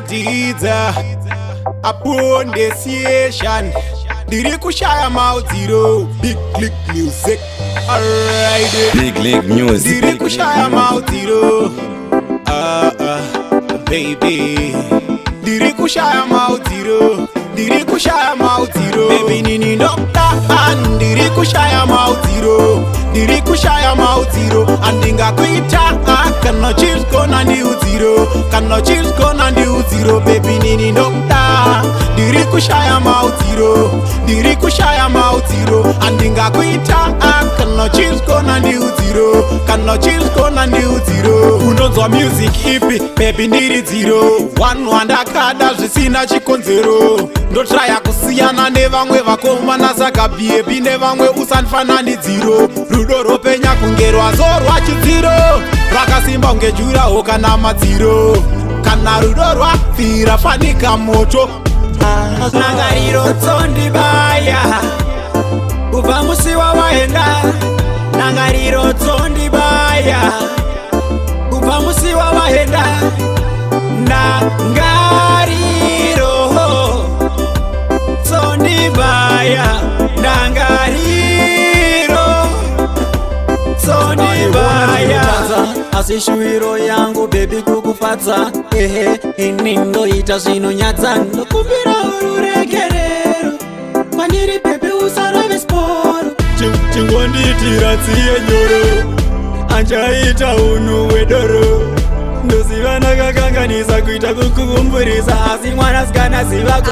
kuratidza appreciation ndiri kushaya maudziro big click music alright Big League Music ndiri kushaya maudziro baby ndiri kushaya maudziro baby nini nokta ndiri kushaya maudziro andingakuita kana chizgona ndiudziro baby nini nokta ndiri kushaya maudziro andingakuita kana chizgona ndiudziro unonzwa music ipi baby ndiri dziro wanhu wandakada zvisina chikonzero ndotraya kusiyana nevamwe vakomana saka baby nevamwe usandifananidziro rudo ropenya kunge rwazorwa chidziro rakasimba kunge juraho kana madziro kana rudo rwapfira fanika moto rangariro tsondibaya kubva musi wawaenda rangariro tsondibaya kubva musi wawaenda ndangariro tsondibaya ndangariro tsondibaya asi shuwiro yangu bebi kukufadza ini ndoita zvinonyadza ndokumbira ururegerero kwandiri bebi usarove sporo chingonditira tsiye nyoro anchaita unhu hwedoro ndoziva ndakakanganisa kuita kukukumbirisa asi mwanasikana ziva